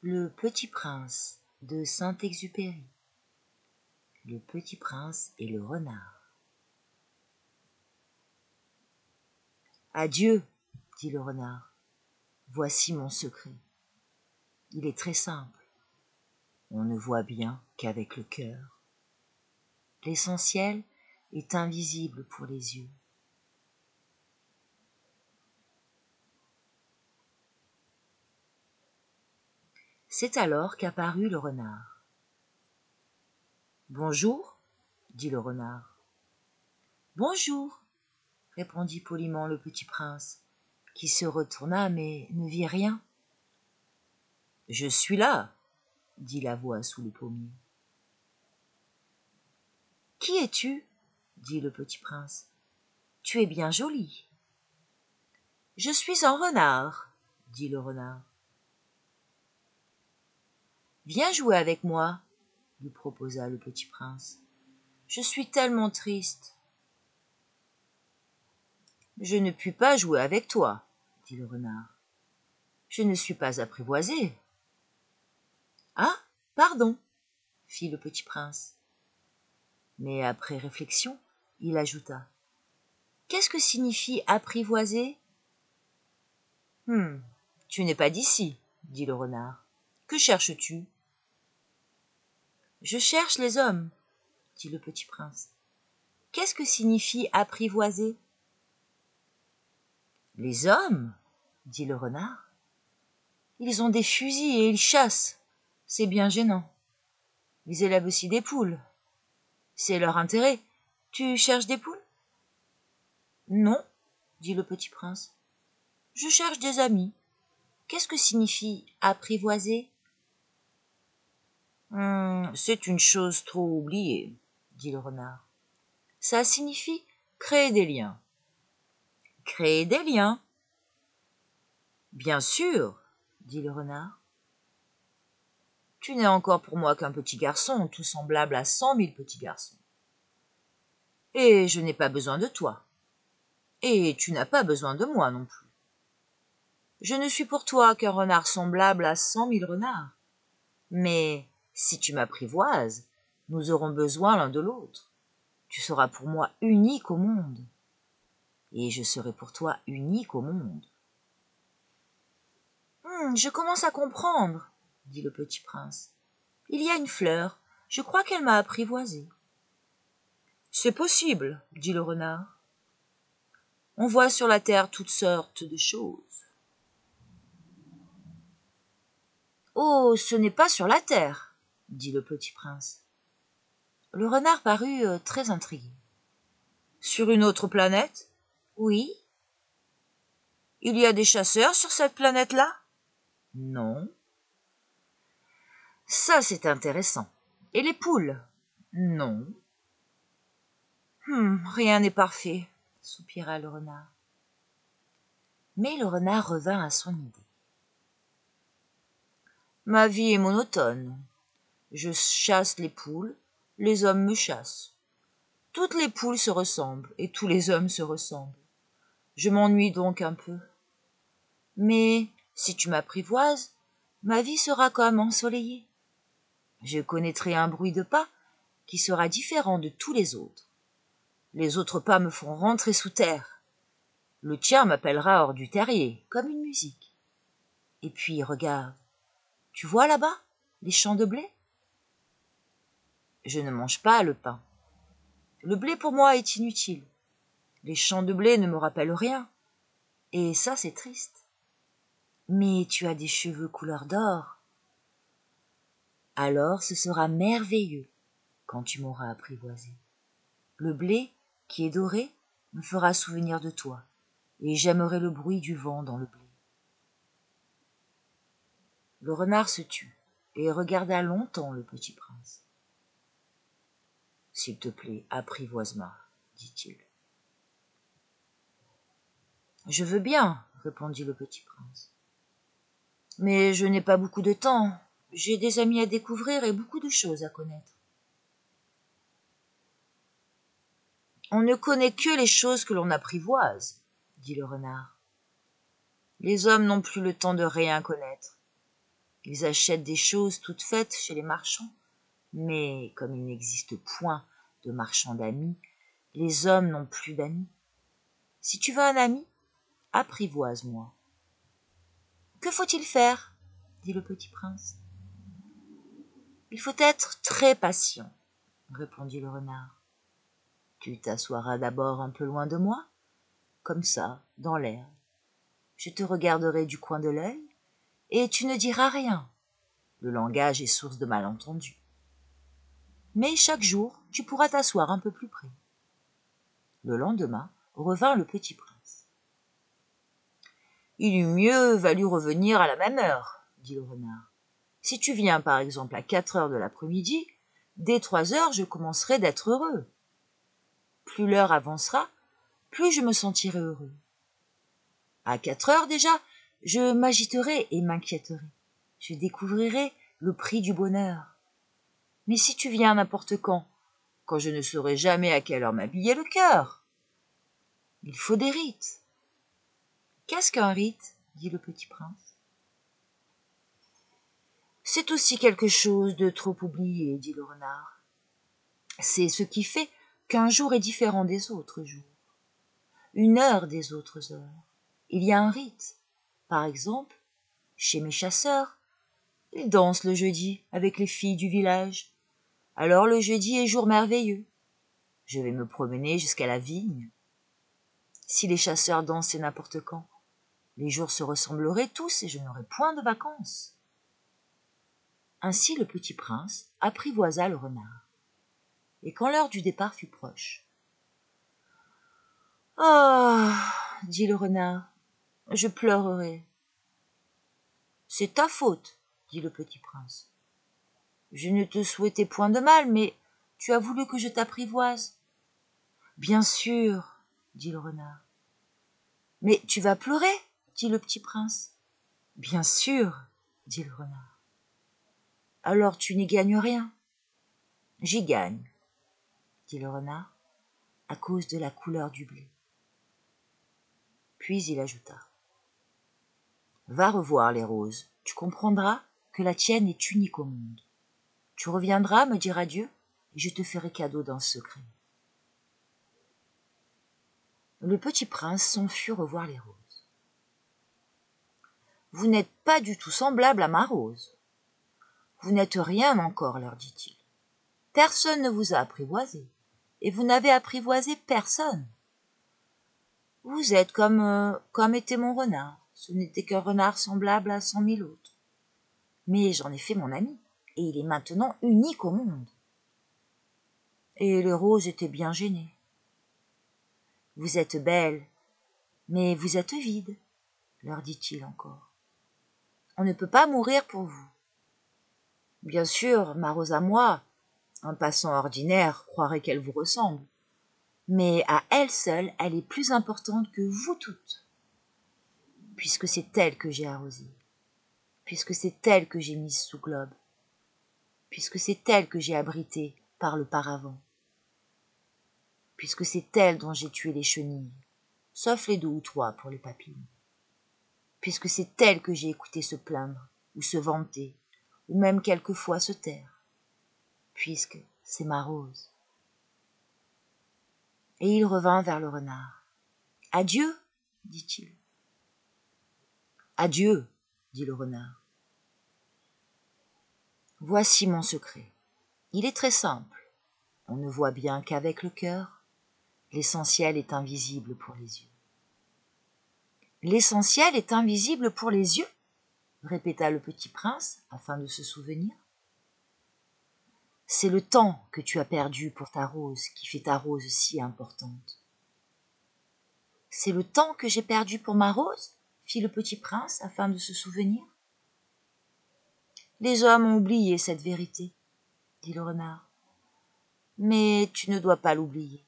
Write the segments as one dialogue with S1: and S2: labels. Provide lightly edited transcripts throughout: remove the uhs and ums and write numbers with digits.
S1: Le Petit Prince de Saint-Exupéry. Le Petit Prince et le renard. Adieu, dit le renard. Voici mon secret. Il est très simple. On ne voit bien qu'avec le cœur. L'essentiel est invisible pour les yeux. C'est alors qu'apparut le renard. « Bonjour, dit le renard. « Bonjour, répondit poliment le petit prince, qui se retourna mais ne vit rien. « Je suis là, dit la voix sous le pommier. « Qui es-tu » dit le petit prince. « Tu es bien joli. »« Je suis un renard, dit le renard. « Viens jouer avec moi, lui proposa le petit prince. « Je suis tellement triste. »« Je ne puis pas jouer avec toi, dit le renard. Je ne suis pas apprivoisé. »« Ah, pardon, fit le petit prince. Mais après réflexion, il ajouta. Qu'est-ce que signifie apprivoiser ? Tu n'es pas d'ici, dit le renard. Que cherches-tu ? Je cherche les hommes, dit le petit prince. Qu'est-ce que signifie apprivoiser ? Les hommes, dit le renard. Ils ont des fusils et ils chassent. C'est bien gênant. Ils élèvent aussi des poules. C'est leur intérêt. Tu cherches des poules ? Non, dit le petit prince. Je cherche des amis. Qu'est-ce que signifie apprivoiser ? C'est une chose trop oubliée, dit le renard. Ça signifie créer des liens. Créer des liens ? Bien sûr, dit le renard. Tu n'es encore pour moi qu'un petit garçon, tout semblable à 100 000 petits garçons. Et je n'ai pas besoin de toi. Et tu n'as pas besoin de moi non plus. Je ne suis pour toi qu'un renard semblable à 100 000 renards. Mais si tu m'apprivoises, nous aurons besoin l'un de l'autre. Tu seras pour moi unique au monde. Et je serai pour toi unique au monde. Je commence à comprendre, dit le petit prince. Il y a une fleur, je crois qu'elle m'a apprivoisé. C'est possible, dit le renard. On voit sur la terre toutes sortes de choses. Oh, ce n'est pas sur la terre, dit le petit prince. Le renard parut très intrigué. Sur une autre planète ? Oui. Il y a des chasseurs sur cette planète-là ? Non. Ça, c'est intéressant. Et les poules ? Non. Rien n'est parfait, soupira le renard. Mais le renard revint à son idée. Ma vie est monotone. Je chasse les poules, les hommes me chassent. Toutes les poules se ressemblent et tous les hommes se ressemblent. Je m'ennuie donc un peu. Mais si tu m'apprivoises, ma vie sera comme ensoleillée. Je connaîtrai un bruit de pas qui sera différent de tous les autres. Les autres pas me feront rentrer sous terre. Le tien m'appellera hors du terrier, comme une musique. Et puis, regarde, tu vois là-bas, les champs de blé ? Je ne mange pas le pain. Le blé pour moi est inutile. Les champs de blé ne me rappellent rien. Et ça, c'est triste. Mais tu as des cheveux couleur d'or. Alors ce sera merveilleux quand tu m'auras apprivoisé. Le blé, qui est doré, me fera souvenir de toi, et j'aimerai le bruit du vent dans le blé. Le renard se tut et regarda longtemps le petit prince. « S'il te plaît, apprivoise-moi, dit-il. « Je veux bien, répondit le petit prince. Mais je n'ai pas beaucoup de temps. J'ai des amis à découvrir et beaucoup de choses à connaître. On ne connaît que les choses que l'on apprivoise, dit le renard. Les hommes n'ont plus le temps de rien connaître. Ils achètent des choses toutes faites chez les marchands, mais comme il n'existe point de marchands d'amis, les hommes n'ont plus d'amis. Si tu veux un ami, apprivoise-moi. Que faut-il faire? Dit le petit prince. Il faut être très patient, répondit le renard. Tu t'assoiras d'abord un peu loin de moi, comme ça, dans l'air. Je te regarderai du coin de l'œil, et tu ne diras rien. Le langage est source de malentendus. Mais chaque jour, tu pourras t'asseoir un peu plus près. Le lendemain, revint le petit prince. Il eût mieux valu revenir à la même heure, dit le renard. Si tu viens par exemple à 4 heures de l'après-midi, dès 3 heures je commencerai d'être heureux. Plus l'heure avancera, plus je me sentirai heureux. À 4 heures déjà, je m'agiterai et m'inquiéterai. Je découvrirai le prix du bonheur. Mais si tu viens n'importe quand je ne saurai jamais à quelle heure m'habiller le cœur. Il faut des rites. Qu'est-ce qu'un rite? Dit le petit prince. C'est aussi quelque chose de trop oublié, dit le renard. C'est ce qui fait qu'un jour est différent des autres jours, une heure des autres heures. Il y a un rite. Par exemple, chez mes chasseurs, ils dansent le jeudi avec les filles du village. Alors le jeudi est jour merveilleux. Je vais me promener jusqu'à la vigne. Si les chasseurs dansaient n'importe quand, les jours se ressembleraient tous et je n'aurais point de vacances. Ainsi le petit prince apprivoisa le renard. Et quand l'heure du départ fut proche. « Ah, dit le renard, je pleurerai. »« C'est ta faute, dit le petit prince. Je ne te souhaitais point de mal, mais tu as voulu que je t'apprivoise. »« Bien sûr, dit le renard. »« Mais tu vas pleurer, dit le petit prince. »« Bien sûr, dit le renard. »« Alors tu n'y gagnes rien. »« J'y gagne, dit le renard, à cause de la couleur du blé. Puis il ajouta. Va revoir les roses, tu comprendras que la tienne est unique au monde. Tu reviendras me dire adieu, et je te ferai cadeau d'un secret. Le petit prince s'enfuit revoir les roses. Vous n'êtes pas du tout semblable à ma rose. Vous n'êtes rien encore, leur dit-il. Personne ne vous a apprivoisé, et vous n'avez apprivoisé personne. Vous êtes comme était mon renard. Ce n'était qu'un renard semblable à 100 000 autres. Mais j'en ai fait mon ami, et il est maintenant unique au monde. Et les roses étaient bien gênées. Vous êtes belles, mais vous êtes vides, leur dit-il encore. On ne peut pas mourir pour vous. Bien sûr, ma rose à moi, un passant ordinaire croirait qu'elle vous ressemble, mais à elle seule, elle est plus importante que vous toutes, puisque c'est elle que j'ai arrosée, puisque c'est elle que j'ai mise sous globe, puisque c'est elle que j'ai abritée par le paravent, puisque c'est elle dont j'ai tué les chenilles, sauf les 2 ou 3 pour les papillons, puisque c'est elle que j'ai écouté se plaindre, ou se vanter, ou même quelquefois se taire, puisque c'est ma rose. Et il revint vers le renard. « Adieu, dit-il. »« Adieu, dit le renard. Voici mon secret. Il est très simple. On ne voit bien qu'avec le cœur. L'essentiel est invisible pour les yeux. »« L'essentiel est invisible pour les yeux ?» répéta le petit prince, afin de se souvenir. « C'est le temps que tu as perdu pour ta rose qui fait ta rose si importante. »« C'est le temps que j'ai perdu pour ma rose ?» fit le petit prince, afin de se souvenir. « Les hommes ont oublié cette vérité, » dit le renard. « Mais tu ne dois pas l'oublier.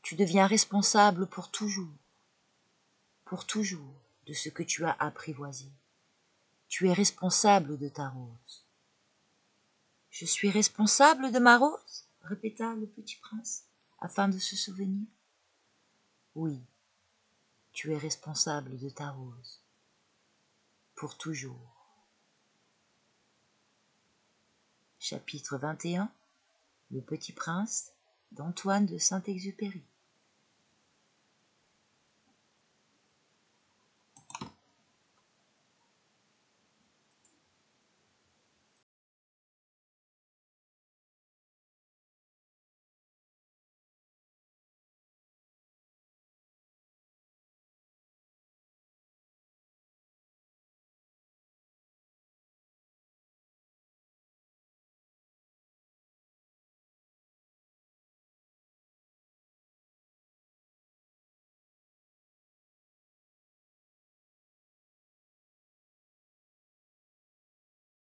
S1: Tu deviens responsable pour toujours, de ce que tu as apprivoisé. Tu es responsable de ta rose. »« Je suis responsable de ma rose ?» répéta le petit prince, afin de se souvenir. « Oui, tu es responsable de ta rose, pour toujours. » Chapitre 21. Le Petit Prince d'Antoine de Saint-Exupéry.